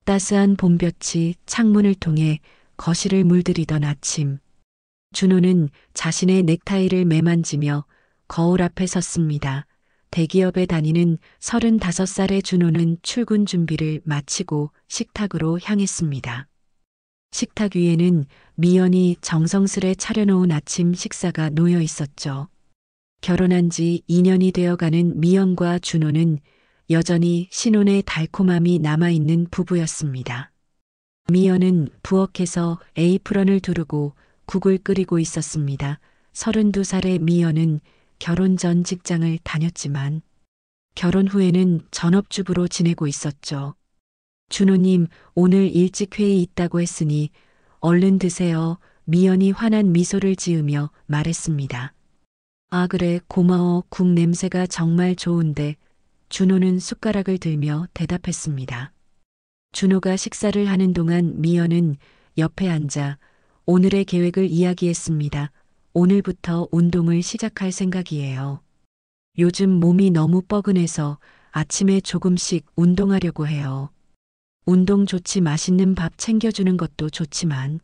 따스한 봄볕이 창문을 통해 거실을 물들이던 아침. 준호는 자신의 넥타이를 매만지며 거울 앞에 섰습니다. 대기업에 다니는 35살의 준호는 출근 준비를 마치고 식탁으로 향했습니다. 식탁 위에는 미연이 정성스레 차려놓은 아침 식사가 놓여 있었죠. 결혼한 지 2년이 되어가는 미연과 준호는 여전히 신혼의 달콤함이 남아있는 부부였습니다. 미연은 부엌에서 에이프런을 두르고 국을 끓이고 있었습니다. 32살의 미연은 결혼 전 직장을 다녔지만 결혼 후에는 전업주부로 지내고 있었죠. 준호님, 오늘 일찍 회의 있다고 했으니 얼른 드세요. 미연이 환한 미소를 지으며 말했습니다. 아, 그래, 고마워. 국 냄새가 정말 좋은데. 준호는 숟가락을 들며 대답했습니다. 준호가 식사를 하는 동안 미연은 옆에 앉아 오늘의 계획을 이야기했습니다. 오늘부터 운동을 시작할 생각이에요. 요즘 몸이 너무 뻐근해서 아침에 조금씩 운동하려고 해요. 운동 좋지, 맛있는 밥 챙겨주는 것도 좋지만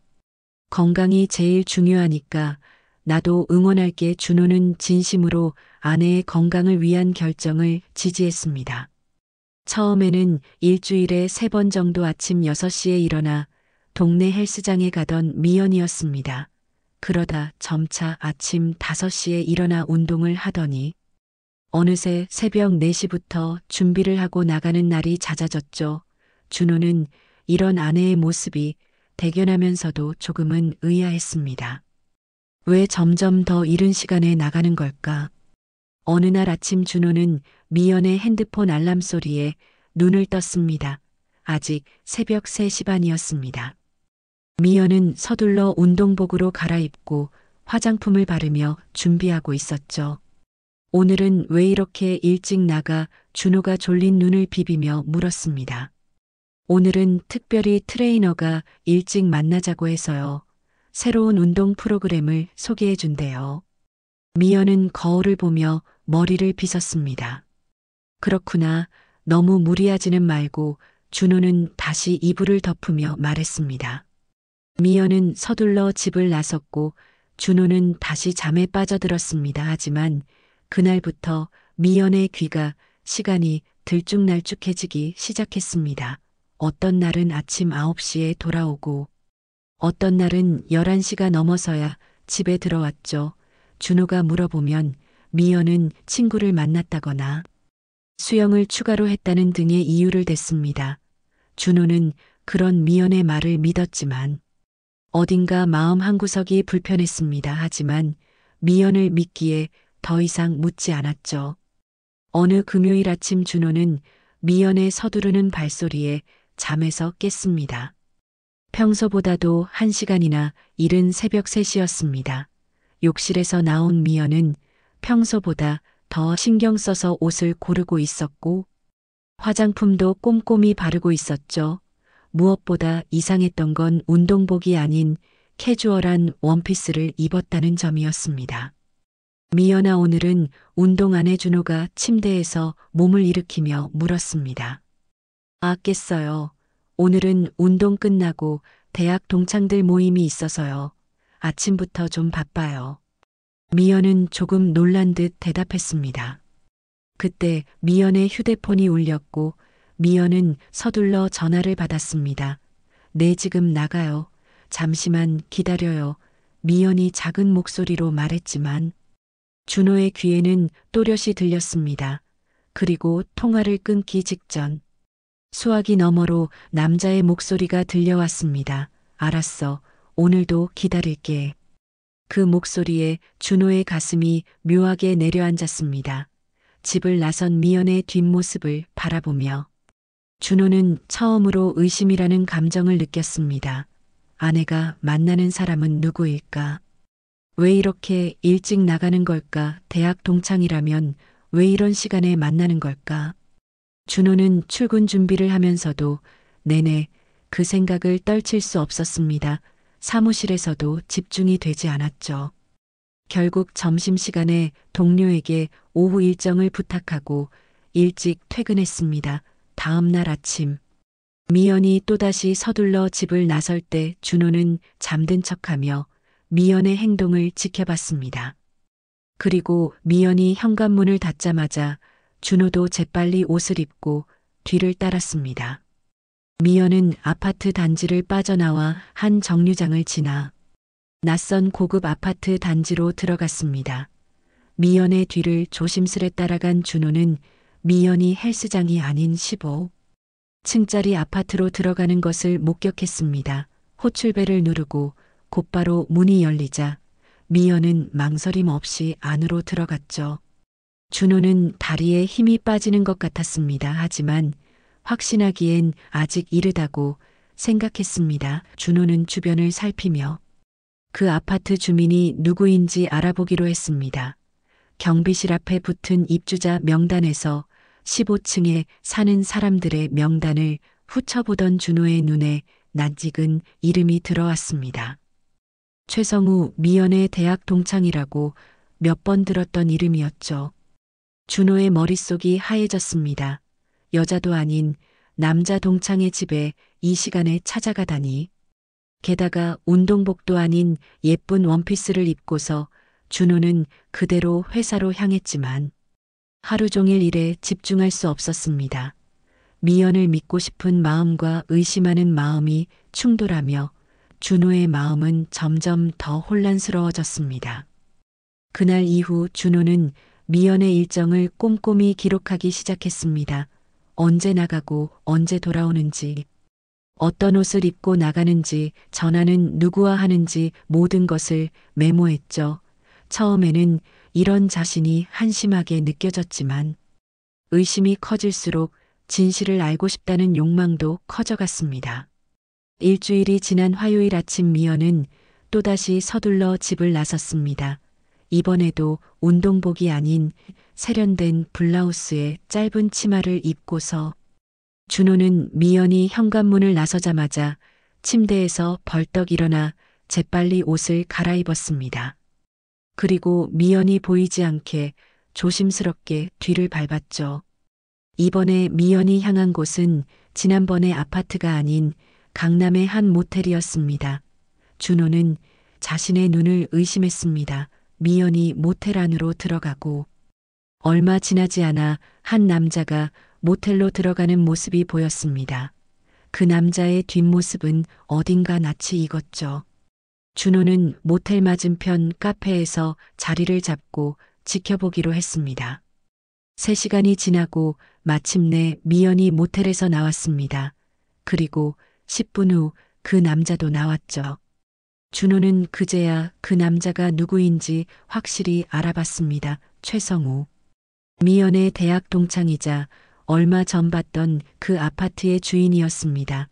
건강이 제일 중요하니까 나도 응원할게. 준호는 진심으로 아내의 건강을 위한 결정을 지지했습니다. 처음에는 일주일에 3번 정도 아침 6시에 일어나 동네 헬스장에 가던 미연이었습니다. 그러다 점차 아침 5시에 일어나 운동을 하더니 어느새 새벽 4시부터 준비를 하고 나가는 날이 잦아졌죠. 준호는 이런 아내의 모습이 대견하면서도 조금은 의아했습니다. 왜 점점 더 이른 시간에 나가는 걸까? 어느 날 아침 준호는 미연의 핸드폰 알람 소리에 눈을 떴습니다. 아직 새벽 3시 반이었습니다. 미연은 서둘러 운동복으로 갈아입고 화장품을 바르며 준비하고 있었죠. 오늘은 왜 이렇게 일찍 나가? 준호가 졸린 눈을 비비며 물었습니다. 오늘은 특별히 트레이너가 일찍 만나자고 해서요. 새로운 운동 프로그램을 소개해 준대요. 미연은 거울을 보며 머리를 빗었습니다. 그렇구나. 너무 무리하지는 말고. 준호는 다시 이불을 덮으며 말했습니다. 미연은 서둘러 집을 나섰고 준호는 다시 잠에 빠져들었습니다. 하지만 그날부터 미연의 귀가 시간이 들쭉날쭉해지기 시작했습니다. 어떤 날은 아침 9시에 돌아오고 어떤 날은 11시가 넘어서야 집에 들어왔죠. 준호가 물어보면 미연은 친구를 만났다거나 수영을 추가로 했다는 등의 이유를 댔습니다. 준호는 그런 미연의 말을 믿었지만 어딘가 마음 한구석이 불편했습니다. 하지만 미연을 믿기에 더 이상 묻지 않았죠. 어느 금요일 아침 준호는 미연의 서두르는 발소리에 잠에서 깼습니다. 평소보다도 1시간이나 이른 새벽 3시였습니다. 욕실에서 나온 미연은 평소보다 더 신경 써서 옷을 고르고 있었고 화장품도 꼼꼼히 바르고 있었죠. 무엇보다 이상했던 건 운동복이 아닌 캐주얼한 원피스를 입었다는 점이었습니다. 미연아, 오늘은 운동 안 해? 준호가 침대에서 몸을 일으키며 물었습니다. 아, 깼어요. 오늘은 운동 끝나고 대학 동창들 모임이 있어서요. 아침부터 좀 바빠요. 미연은 조금 놀란 듯 대답했습니다. 그때 미연의 휴대폰이 울렸고 미연은 서둘러 전화를 받았습니다. 네, 지금 나가요. 잠시만 기다려요. 미연이 작은 목소리로 말했지만 준호의 귀에는 또렷이 들렸습니다. 그리고 통화를 끊기 직전 수화기 너머로 남자의 목소리가 들려왔습니다. 알았어. 오늘도 기다릴게. 그 목소리에 준호의 가슴이 묘하게 내려앉았습니다. 집을 나선 미연의 뒷모습을 바라보며 준호는 처음으로 의심이라는 감정을 느꼈습니다. 아내가 만나는 사람은 누구일까? 왜 이렇게 일찍 나가는 걸까? 대학 동창이라면 왜 이런 시간에 만나는 걸까? 준호는 출근 준비를 하면서도 내내 그 생각을 떨칠 수 없었습니다. 사무실에서도 집중이 되지 않았죠. 결국 점심시간에 동료에게 오후 일정을 부탁하고 일찍 퇴근했습니다. 다음 날 아침 미연이 또다시 서둘러 집을 나설 때 준호는 잠든 척하며 미연의 행동을 지켜봤습니다. 그리고 미연이 현관문을 닫자마자 준호도 재빨리 옷을 입고 뒤를 따랐습니다. 미연은 아파트 단지를 빠져나와 한 정류장을 지나 낯선 고급 아파트 단지로 들어갔습니다. 미연의 뒤를 조심스레 따라간 준호는 미연이 헬스장이 아닌 15층짜리 아파트로 들어가는 것을 목격했습니다. 호출벨을 누르고 곧바로 문이 열리자 미연은 망설임 없이 안으로 들어갔죠. 준호는 다리에 힘이 빠지는 것 같았습니다. 하지만 확신하기엔 아직 이르다고 생각했습니다. 준호는 주변을 살피며 그 아파트 주민이 누구인지 알아보기로 했습니다. 경비실 앞에 붙은 입주자 명단에서 15층에 사는 사람들의 명단을 훑어보던 준호의 눈에 낯익은 이름이 들어왔습니다. 최성우, 미연의 대학 동창이라고 몇 번 들었던 이름이었죠. 준호의 머릿속이 하얘졌습니다. 여자도 아닌 남자 동창의 집에 이 시간에 찾아가다니. 게다가 운동복도 아닌 예쁜 원피스를 입고서 준호는 그대로 회사로 향했지만 하루 종일 일에 집중할 수 없었습니다. 미연을 믿고 싶은 마음과 의심하는 마음이 충돌하며 준호의 마음은 점점 더 혼란스러워졌습니다. 그날 이후 준호는 미연의 일정을 꼼꼼히 기록하기 시작했습니다. 언제 나가고 언제 돌아오는지, 어떤 옷을 입고 나가는지, 전화는 누구와 하는지 모든 것을 메모했죠. 처음에는 이런 자신이 한심하게 느껴졌지만 의심이 커질수록 진실을 알고 싶다는 욕망도 커져갔습니다. 일주일이 지난 화요일 아침 미연은 또다시 서둘러 집을 나섰습니다. 이번에도 운동복이 아닌 세련된 블라우스에 짧은 치마를 입고서 준호는 미연이 현관문을 나서자마자 침대에서 벌떡 일어나 재빨리 옷을 갈아입었습니다. 그리고 미연이 보이지 않게 조심스럽게 뒤를 밟았죠. 이번에 미연이 향한 곳은 지난번의 아파트가 아닌 강남의 한 모텔이었습니다. 준호는 자신의 눈을 의심했습니다. 미연이 모텔 안으로 들어가고 얼마 지나지 않아 한 남자가 모텔로 들어가는 모습이 보였습니다. 그 남자의 뒷모습은 어딘가 낯이 익었죠. 준호는 모텔 맞은편 카페에서 자리를 잡고 지켜보기로 했습니다. 3시간이 지나고 마침내 미연이 모텔에서 나왔습니다. 그리고 10분 후 그 남자도 나왔죠. 준호는 그제야 그 남자가 누구인지 확실히 알아봤습니다. 최성우. 미연의 대학 동창이자 얼마 전 봤던 그 아파트의 주인이었습니다.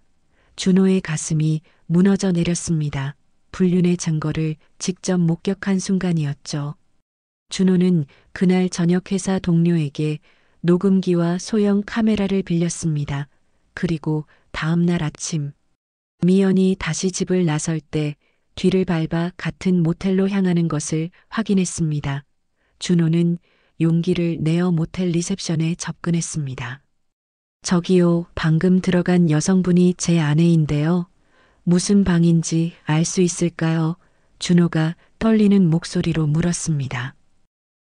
준호의 가슴이 무너져 내렸습니다. 불륜의 증거를 직접 목격한 순간이었죠. 준호는 그날 저녁 회사 동료에게 녹음기와 소형 카메라를 빌렸습니다. 그리고 다음 날 아침 미연이 다시 집을 나설 때 뒤를 밟아 같은 모텔로 향하는 것을 확인했습니다. 준호는 용기를 내어 모텔 리셉션에 접근했습니다. 저기요, 방금 들어간 여성분이 제 아내인데요. 무슨 방인지 알 수 있을까요? 준호가 떨리는 목소리로 물었습니다.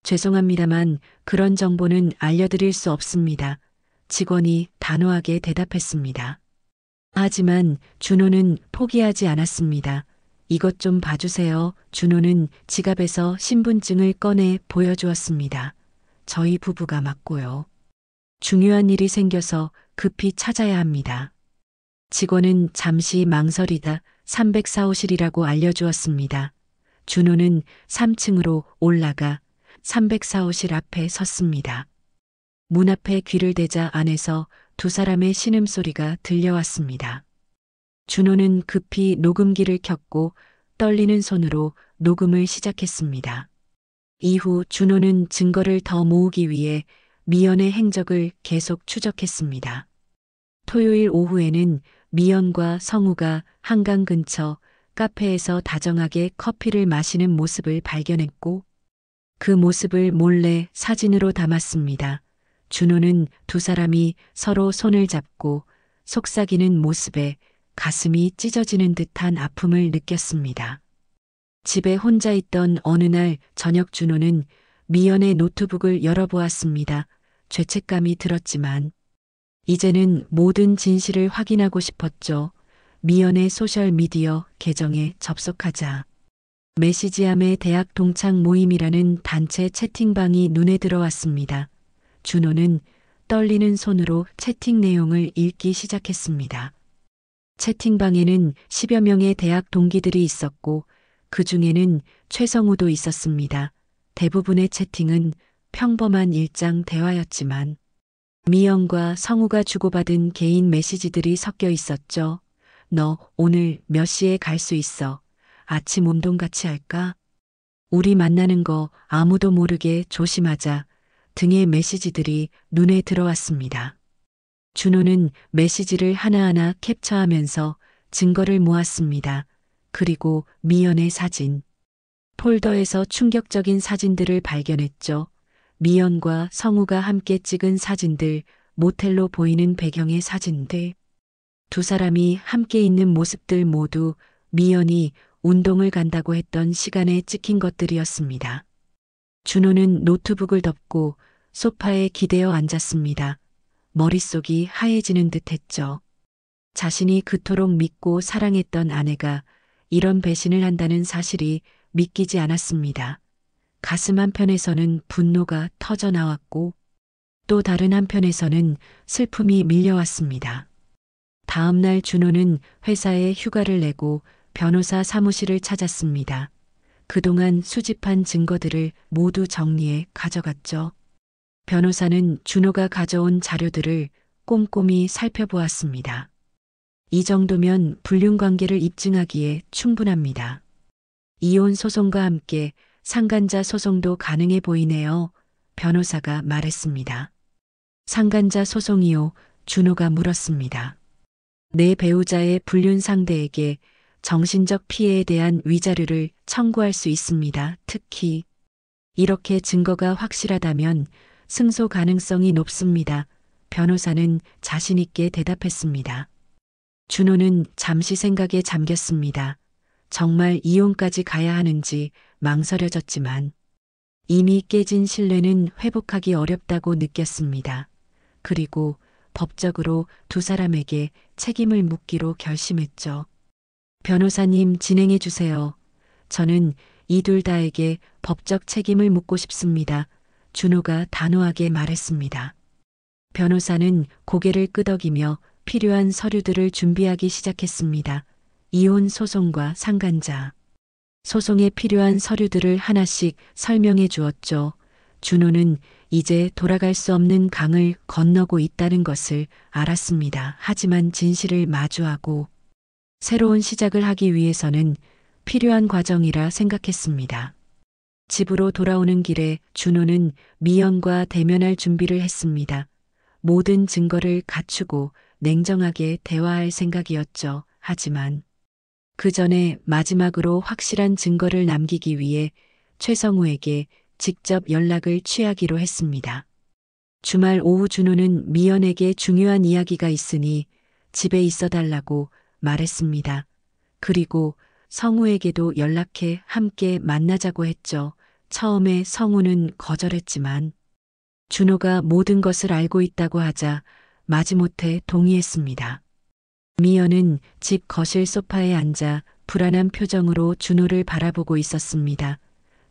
죄송합니다만 그런 정보는 알려드릴 수 없습니다. 직원이 단호하게 대답했습니다. 하지만 준호는 포기하지 않았습니다. 이것 좀 봐주세요. 준호는 지갑에서 신분증을 꺼내 보여주었습니다. 저희 부부가 맞고요. 중요한 일이 생겨서 급히 찾아야 합니다. 직원은 잠시 망설이다 304호실이라고 알려주었습니다. 준호는 3층으로 올라가 304호실 앞에 섰습니다. 문 앞에 귀를 대자 안에서 두 사람의 신음소리가 들려왔습니다. 준호는 급히 녹음기를 켰고 떨리는 손으로 녹음을 시작했습니다. 이후 준호는 증거를 더 모으기 위해 미연의 행적을 계속 추적했습니다. 토요일 오후에는 미연과 성우가 한강 근처 카페에서 다정하게 커피를 마시는 모습을 발견했고 그 모습을 몰래 사진으로 담았습니다. 준호는 두 사람이 서로 손을 잡고 속삭이는 모습에 가슴이 찢어지는 듯한 아픔을 느꼈습니다. 집에 혼자 있던 어느 날 저녁 준호는 미연의 노트북을 열어보았습니다. 죄책감이 들었지만 이제는 모든 진실을 확인하고 싶었죠. 미연의 소셜미디어 계정에 접속하자 메시지함에 대학 동창 모임이라는 단체 채팅방이 눈에 들어왔습니다. 준호는 떨리는 손으로 채팅 내용을 읽기 시작했습니다. 채팅방에는 10여 명의 대학 동기들이 있었고 그 중에는 최성우도 있었습니다. 대부분의 채팅은 평범한 일장 대화였지만 미연과 성우가 주고받은 개인 메시지들이 섞여 있었죠. 너 오늘 몇 시에 갈 수 있어? 아침 운동 같이 할까? 우리 만나는 거 아무도 모르게 조심하자 등의 메시지들이 눈에 들어왔습니다. 준호는 메시지를 하나하나 캡처하면서 증거를 모았습니다. 그리고 미연의 사진. 폴더에서 충격적인 사진들을 발견했죠. 미연과 성우가 함께 찍은 사진들, 모텔로 보이는 배경의 사진들. 두 사람이 함께 있는 모습들 모두 미연이 운동을 간다고 했던 시간에 찍힌 것들이었습니다. 준호는 노트북을 덮고 소파에 기대어 앉았습니다. 머릿속이 하얘지는 듯 했죠. 자신이 그토록 믿고 사랑했던 아내가 이런 배신을 한다는 사실이 믿기지 않았습니다. 가슴 한편에서는 분노가 터져 나왔고 또 다른 한편에서는 슬픔이 밀려왔습니다. 다음 날 준호는 회사에 휴가를 내고 변호사 사무실을 찾았습니다. 그동안 수집한 증거들을 모두 정리해 가져갔죠. 변호사는 준호가 가져온 자료들을 꼼꼼히 살펴보았습니다. 이 정도면 불륜관계를 입증하기에 충분합니다. 이혼 소송과 함께 상간자 소송도 가능해 보이네요. 변호사가 말했습니다. 상간자 소송이요? 준호가 물었습니다. 내 배우자의 불륜 상대에게 정신적 피해에 대한 위자료를 청구할 수 있습니다. 특히 이렇게 증거가 확실하다면 승소 가능성이 높습니다. 변호사는 자신 있게 대답했습니다. 준호는 잠시 생각에 잠겼습니다. 정말 이혼까지 가야 하는지 망설여졌지만 이미 깨진 신뢰는 회복하기 어렵다고 느꼈습니다. 그리고 법적으로 두 사람에게 책임을 묻기로 결심했죠. 변호사님 진행해 주세요. 저는 이 둘 다에게 법적 책임을 묻고 싶습니다. 준호가 단호하게 말했습니다. 변호사는 고개를 끄덕이며 필요한 서류들을 준비하기 시작했습니다. 이혼 소송과 상간자. 소송에 필요한 서류들을 하나씩 설명해 주었죠. 준호는 이제 돌아갈 수 없는 강을 건너고 있다는 것을 알았습니다. 하지만 진실을 마주하고 새로운 시작을 하기 위해서는 필요한 과정이라 생각했습니다. 집으로 돌아오는 길에 준호는 미연과 대면할 준비를 했습니다. 모든 증거를 갖추고 냉정하게 대화할 생각이었죠. 하지만 그 전에 마지막으로 확실한 증거를 남기기 위해 최성우에게 직접 연락을 취하기로 했습니다. 주말 오후 준호는 미연에게 중요한 이야기가 있으니 집에 있어 달라고 말했습니다. 그리고 성우에게도 연락해 함께 만나자고 했죠. 처음에 성우는 거절했지만 준호가 모든 것을 알고 있다고 하자 마지못해 동의했습니다. 미연은 집 거실 소파에 앉아 불안한 표정으로 준호를 바라보고 있었습니다.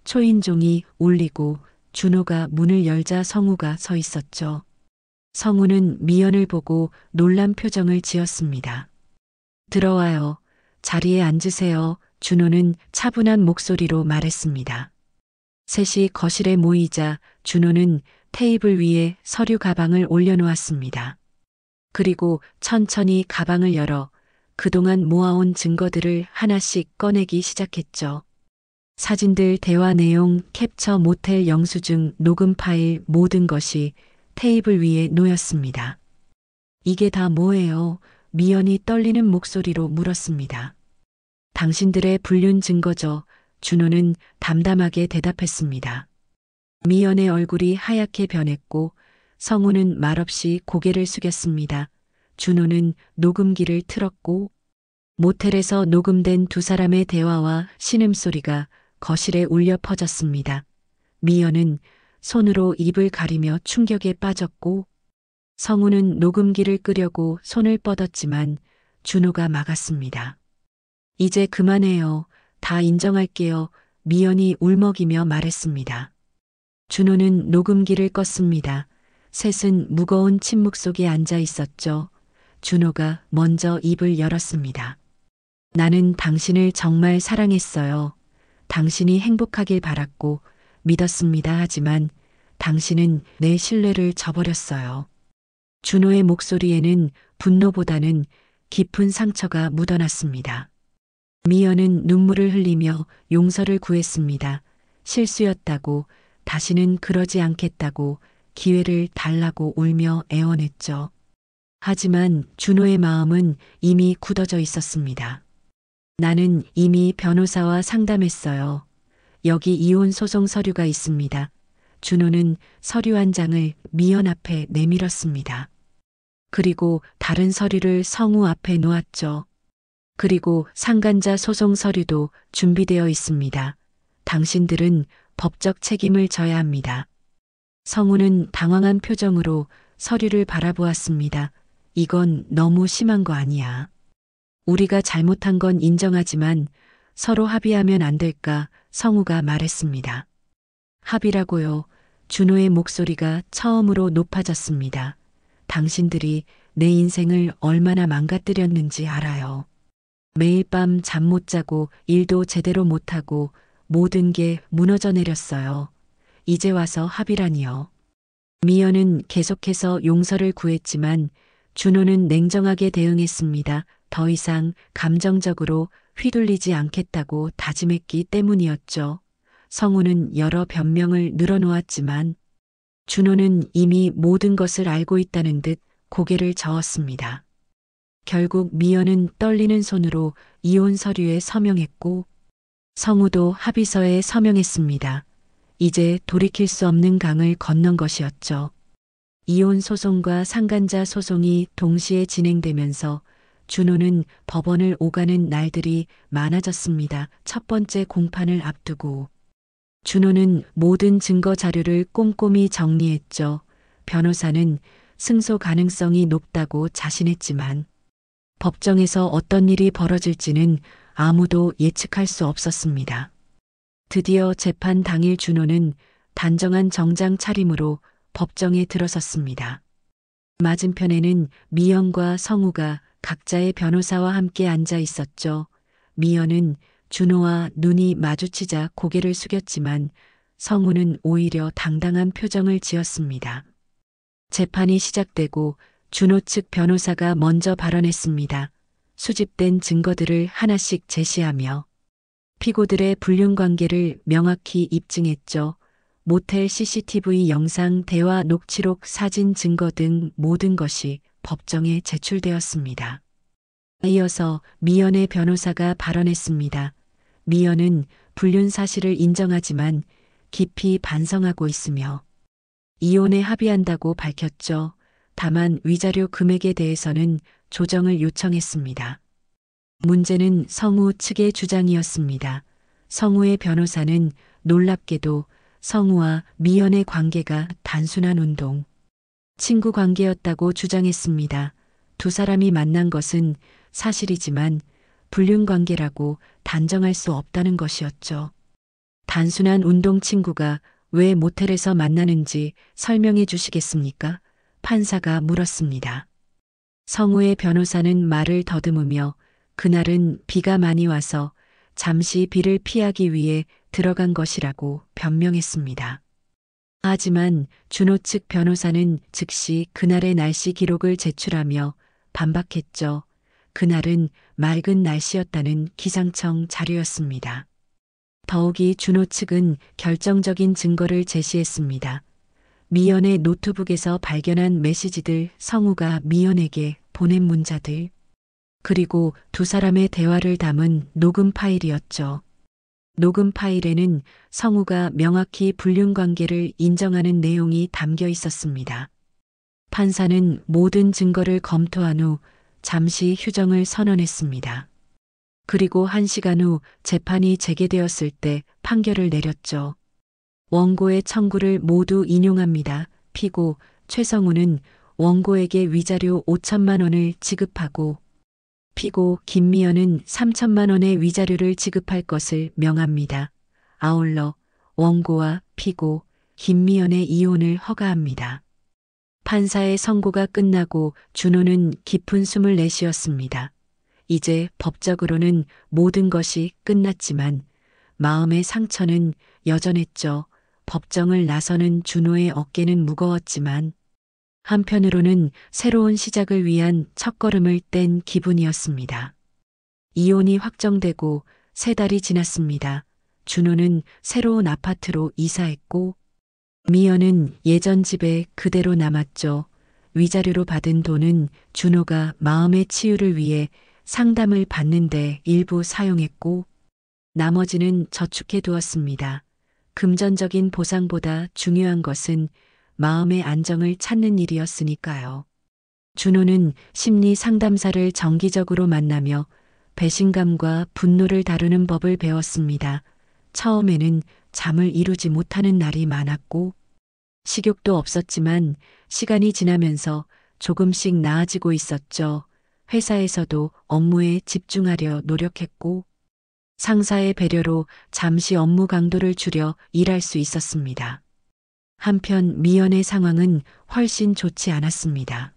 초인종이 울리고 준호가 문을 열자 성우가 서 있었죠. 성우는 미연을 보고 놀란 표정을 지었습니다. 들어와요. 자리에 앉으세요. 준호는 차분한 목소리로 말했습니다. 셋이 거실에 모이자 준호는 테이블 위에 서류 가방을 올려놓았습니다. 그리고 천천히 가방을 열어 그동안 모아온 증거들을 하나씩 꺼내기 시작했죠. 사진들, 대화 내용, 캡처, 모텔 영수증, 녹음 파일 모든 것이 테이블 위에 놓였습니다. 이게 다 뭐예요? 미연이 떨리는 목소리로 물었습니다. 당신들의 불륜 증거죠. 준호는 담담하게 대답했습니다. 미연의 얼굴이 하얗게 변했고 성우는 말없이 고개를 숙였습니다. 준호는 녹음기를 틀었고 모텔에서 녹음된 두 사람의 대화와 신음소리가 거실에 울려 퍼졌습니다. 미연은 손으로 입을 가리며 충격에 빠졌고 성우는 녹음기를 끄려고 손을 뻗었지만 준호가 막았습니다. 이제 그만해요. 다 인정할게요. 미연이 울먹이며 말했습니다. 준호는 녹음기를 껐습니다. 셋은 무거운 침묵 속에 앉아 있었죠. 준호가 먼저 입을 열었습니다. 나는 당신을 정말 사랑했어요. 당신이 행복하길 바랐고 믿었습니다. 하지만 당신은 내 신뢰를 저버렸어요. 준호의 목소리에는 분노보다는 깊은 상처가 묻어났습니다. 미연은 눈물을 흘리며 용서를 구했습니다. 실수였다고, 다시는 그러지 않겠다고, 기회를 달라고 울며 애원했죠. 하지만 준호의 마음은 이미 굳어져 있었습니다. 나는 이미 변호사와 상담했어요. 여기 이혼 소송 서류가 있습니다. 준호는 서류 한 장을 미연 앞에 내밀었습니다. 그리고 다른 서류를 성우 앞에 놓았죠. 그리고 상간자 소송 서류도 준비되어 있습니다. 당신들은 법적 책임을 져야 합니다. 성우는 당황한 표정으로 서류를 바라보았습니다. 이건 너무 심한 거 아니야. 우리가 잘못한 건 인정하지만 서로 합의하면 안 될까? 성우가 말했습니다. 합의라고요. 준호의 목소리가 처음으로 높아졌습니다. 당신들이 내 인생을 얼마나 망가뜨렸는지 알아요. 매일 밤 잠 못 자고 일도 제대로 못하고 모든 게 무너져 내렸어요. 이제 와서 합의라니요. 미연은 계속해서 용서를 구했지만 준호는 냉정하게 대응했습니다. 더 이상 감정적으로 휘둘리지 않겠다고 다짐했기 때문이었죠. 성우는 여러 변명을 늘어놓았지만 준호는 이미 모든 것을 알고 있다는 듯 고개를 저었습니다. 결국 미연은 떨리는 손으로 이혼 서류에 서명했고 성우도 합의서에 서명했습니다. 이제 돌이킬 수 없는 강을 건넌 것이었죠. 이혼 소송과 상간자 소송이 동시에 진행되면서 준호는 법원을 오가는 날들이 많아졌습니다. 첫 번째 공판을 앞두고 준호는 모든 증거 자료를 꼼꼼히 정리했죠. 변호사는 승소 가능성이 높다고 자신했지만 법정에서 어떤 일이 벌어질지는 아무도 예측할 수 없었습니다. 드디어 재판 당일 준호는 단정한 정장 차림으로 법정에 들어섰습니다. 맞은편에는 미연과 성우가 각자의 변호사와 함께 앉아 있었죠. 미연은 준호와 눈이 마주치자 고개를 숙였지만 성우는 오히려 당당한 표정을 지었습니다. 재판이 시작되고 준호 측 변호사가 먼저 발언했습니다. 수집된 증거들을 하나씩 제시하며 피고들의 불륜 관계를 명확히 입증했죠. 모텔 CCTV 영상, 대화 녹취록, 사진 증거 등 모든 것이 법정에 제출되었습니다. 이어서 미연의 변호사가 발언했습니다. 미연은 불륜 사실을 인정하지만 깊이 반성하고 있으며 이혼에 합의한다고 밝혔죠. 다만 위자료 금액에 대해서는 조정을 요청했습니다. 문제는 성우 측의 주장이었습니다. 성우의 변호사는 놀랍게도 성우와 미연의 관계가 단순한 운동, 친구 관계였다고 주장했습니다. 두 사람이 만난 것은 사실이지만 불륜 관계라고 단정할 수 없다는 것이었죠. 단순한 운동 친구가 왜 모텔에서 만나는지 설명해 주시겠습니까? 판사가 물었습니다. 성우의 변호사는 말을 더듬으며 그날은 비가 많이 와서 잠시 비를 피하기 위해 들어간 것이라고 변명했습니다. 하지만 준호 측 변호사는 즉시 그날의 날씨 기록을 제출하며 반박했죠. 그날은 맑은 날씨였다는 기상청 자료였습니다. 더욱이 준호 측은 결정적인 증거를 제시했습니다. 미연의 노트북에서 발견한 메시지들, 성우가 미연에게 보낸 문자들, 그리고 두 사람의 대화를 담은 녹음 파일이었죠. 녹음 파일에는 성우가 명확히 불륜 관계를 인정하는 내용이 담겨 있었습니다. 판사는 모든 증거를 검토한 후 잠시 휴정을 선언했습니다. 그리고 1시간 후 재판이 재개되었을 때 판결을 내렸죠. 원고의 청구를 모두 인용합니다. 피고 최성우는 원고에게 위자료 5천만 원을 지급하고 피고 김미연은 3천만 원의 위자료를 지급할 것을 명합니다. 아울러 원고와 피고 김미연의 이혼을 허가합니다. 판사의 선고가 끝나고 준호는 깊은 숨을 내쉬었습니다. 이제 법적으로는 모든 것이 끝났지만 마음의 상처는 여전했죠. 법정을 나서는 준호의 어깨는 무거웠지만 한편으로는 새로운 시작을 위한 첫걸음을 뗀 기분이었습니다. 이혼이 확정되고 3달이 지났습니다. 준호는 새로운 아파트로 이사했고 미연은 예전 집에 그대로 남았죠. 위자료로 받은 돈은 준호가 마음의 치유를 위해 상담을 받는데 일부 사용했고 나머지는 저축해 두었습니다. 금전적인 보상보다 중요한 것은 마음의 안정을 찾는 일이었으니까요. 준호는 심리 상담사를 정기적으로 만나며 배신감과 분노를 다루는 법을 배웠습니다. 처음에는 잠을 이루지 못하는 날이 많았고 식욕도 없었지만 시간이 지나면서 조금씩 나아지고 있었죠. 회사에서도 업무에 집중하려 노력했고 상사의 배려로 잠시 업무 강도를 줄여 일할 수 있었습니다. 한편 미연의 상황은 훨씬 좋지 않았습니다.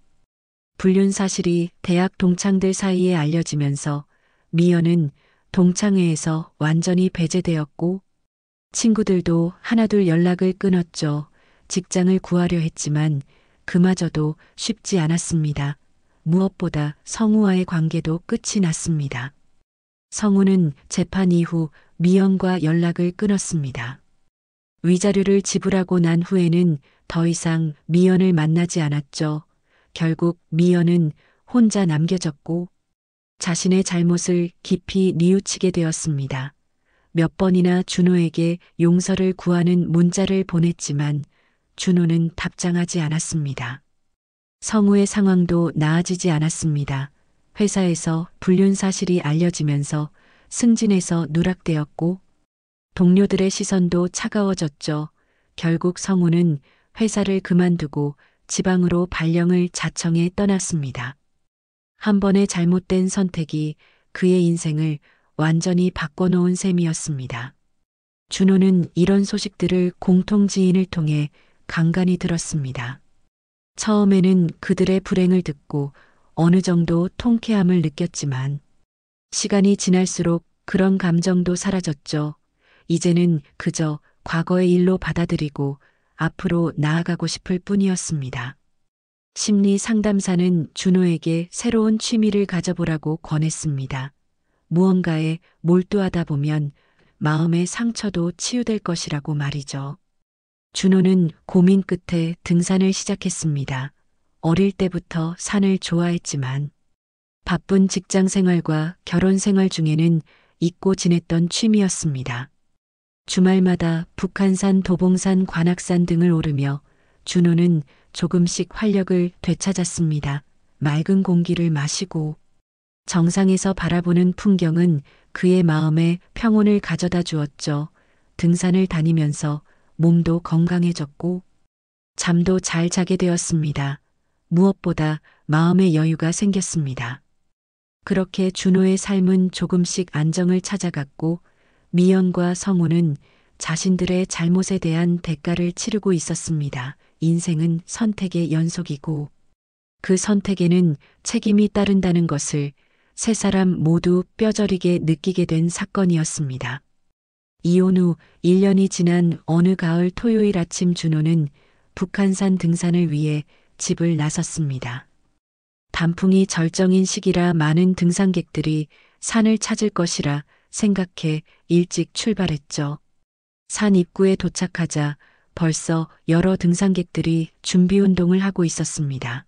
불륜 사실이 대학 동창들 사이에 알려지면서 미연은 동창회에서 완전히 배제되었고 친구들도 하나둘 연락을 끊었죠. 직장을 구하려 했지만 그마저도 쉽지 않았습니다. 무엇보다 성우와의 관계도 끝이 났습니다. 성우는 재판 이후 미연과 연락을 끊었습니다. 위자료를 지불하고 난 후에는 더 이상 미연을 만나지 않았죠. 결국 미연은 혼자 남겨졌고 자신의 잘못을 깊이 뉘우치게 되었습니다. 몇 번이나 준호에게 용서를 구하는 문자를 보냈지만 준호는 답장하지 않았습니다. 성우의 상황도 나아지지 않았습니다. 회사에서 불륜 사실이 알려지면서 승진해서 누락되었고 동료들의 시선도 차가워졌죠. 결국 성우는 회사를 그만두고 지방으로 발령을 자청해 떠났습니다. 한 번의 잘못된 선택이 그의 인생을 완전히 바꿔놓은 셈이었습니다. 준호는 이런 소식들을 공통지인을 통해 간간히 들었습니다. 처음에는 그들의 불행을 듣고 어느 정도 통쾌함을 느꼈지만 시간이 지날수록 그런 감정도 사라졌죠. 이제는 그저 과거의 일로 받아들이고 앞으로 나아가고 싶을 뿐이었습니다. 심리 상담사는 준호에게 새로운 취미를 가져보라고 권했습니다. 무언가에 몰두하다 보면 마음의 상처도 치유될 것이라고 말이죠. 준호는 고민 끝에 등산을 시작했습니다. 어릴 때부터 산을 좋아했지만 바쁜 직장 생활과 결혼 생활 중에는 잊고 지냈던 취미였습니다. 주말마다 북한산, 도봉산, 관악산 등을 오르며 준호는 조금씩 활력을 되찾았습니다. 맑은 공기를 마시고 정상에서 바라보는 풍경은 그의 마음에 평온을 가져다 주었죠. 등산을 다니면서 몸도 건강해졌고 잠도 잘 자게 되었습니다. 무엇보다 마음의 여유가 생겼습니다. 그렇게 준호의 삶은 조금씩 안정을 찾아갔고 미연과 성우는 자신들의 잘못에 대한 대가를 치르고 있었습니다. 인생은 선택의 연속이고 그 선택에는 책임이 따른다는 것을 세 사람 모두 뼈저리게 느끼게 된 사건이었습니다. 이혼 후 1년이 지난 어느 가을 토요일 아침 준호는 북한산 등산을 위해 집을 나섰습니다. 단풍이 절정인 시기라 많은 등산객들이 산을 찾을 것이라 생각해 일찍 출발했죠. 산 입구에 도착하자 벌써 여러 등산객들이 준비 운동을 하고 있었습니다.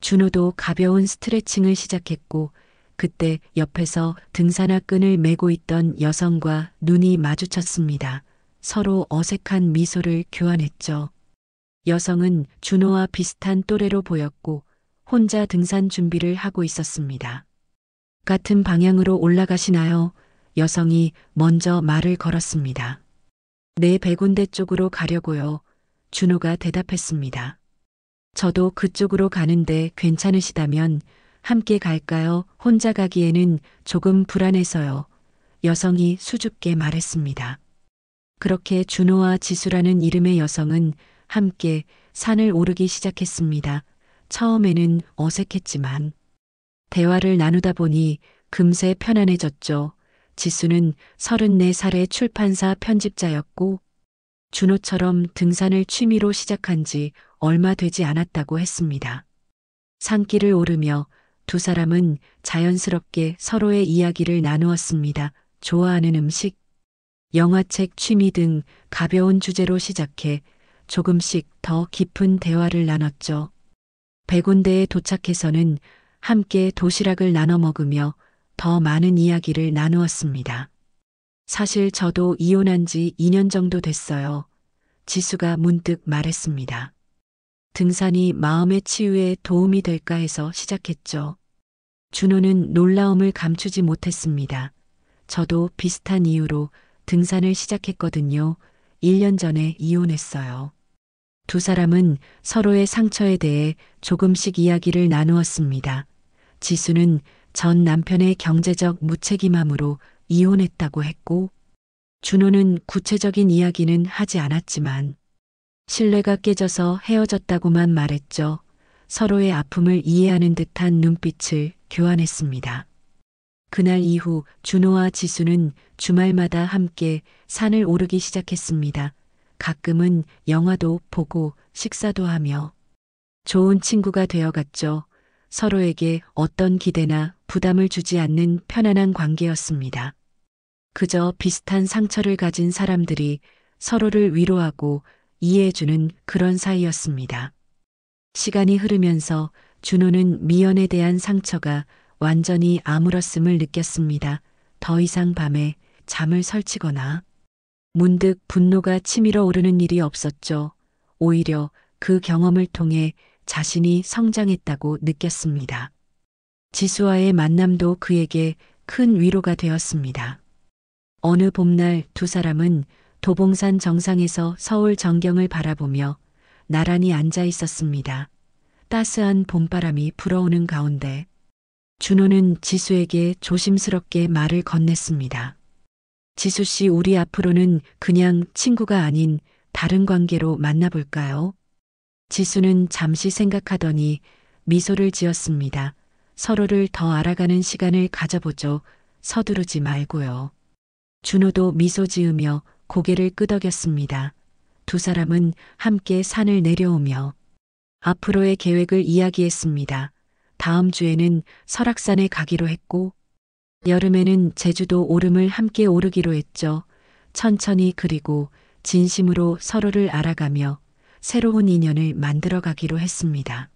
준호도 가벼운 스트레칭을 시작했고 그때 옆에서 등산화 끈을 메고 있던 여성과 눈이 마주쳤습니다. 서로 어색한 미소를 교환했죠. 여성은 준호와 비슷한 또래로 보였고 혼자 등산 준비를 하고 있었습니다. 같은 방향으로 올라가시나요? 여성이 먼저 말을 걸었습니다. 네, 백운대 쪽으로 가려고요. 준호가 대답했습니다. 저도 그쪽으로 가는데 괜찮으시다면 함께 갈까요? 혼자 가기에는 조금 불안해서요. 여성이 수줍게 말했습니다. 그렇게 준호와 지수라는 이름의 여성은 함께 산을 오르기 시작했습니다. 처음에는 어색했지만 대화를 나누다 보니 금세 편안해졌죠. 지수는 34살의 출판사 편집자였고 준호처럼 등산을 취미로 시작한 지 얼마 되지 않았다고 했습니다. 산길을 오르며 두 사람은 자연스럽게 서로의 이야기를 나누었습니다. 좋아하는 음식, 영화책 취미 등 가벼운 주제로 시작해 조금씩 더 깊은 대화를 나눴죠. 백운대에 도착해서는 함께 도시락을 나눠 먹으며 더 많은 이야기를 나누었습니다. 사실 저도 이혼한 지 2년 정도 됐어요. 지수가 문득 말했습니다. 등산이 마음의 치유에 도움이 될까 해서 시작했죠. 준호는 놀라움을 감추지 못했습니다. 저도 비슷한 이유로 등산을 시작했거든요. 1년 전에 이혼했어요. 두 사람은 서로의 상처에 대해 조금씩 이야기를 나누었습니다. 지수는 전 남편의 경제적 무책임함으로 이혼했다고 했고, 준호는 구체적인 이야기는 하지 않았지만 신뢰가 깨져서 헤어졌다고만 말했죠. 서로의 아픔을 이해하는 듯한 눈빛을 교환했습니다. 그날 이후 준호와 지수는 주말마다 함께 산을 오르기 시작했습니다. 가끔은 영화도 보고 식사도 하며 좋은 친구가 되어갔죠. 서로에게 어떤 기대나 부담을 주지 않는 편안한 관계였습니다. 그저 비슷한 상처를 가진 사람들이 서로를 위로하고 이해해주는 그런 사이였습니다. 시간이 흐르면서 준호는 미연에 대한 상처가 완전히 아물었음을 느꼈습니다. 더 이상 밤에 잠을 설치거나 문득 분노가 치밀어 오르는 일이 없었죠. 오히려 그 경험을 통해 자신이 성장했다고 느꼈습니다. 지수와의 만남도 그에게 큰 위로가 되었습니다. 어느 봄날 두 사람은 도봉산 정상에서 서울 전경을 바라보며 나란히 앉아 있었습니다. 따스한 봄바람이 불어오는 가운데 준호는 지수에게 조심스럽게 말을 건넸습니다. 지수 씨, 우리 앞으로는 그냥 친구가 아닌 다른 관계로 만나볼까요? 지수는 잠시 생각하더니 미소를 지었습니다. 서로를 더 알아가는 시간을 가져보죠. 서두르지 말고요. 준호도 미소 지으며 고개를 끄덕였습니다. 두 사람은 함께 산을 내려오며 앞으로의 계획을 이야기했습니다. 다음 주에는 설악산에 가기로 했고 여름에는 제주도 오름을 함께 오르기로 했죠. 천천히 그리고 진심으로 서로를 알아가며 새로운 인연을 만들어 가기로 했습니다.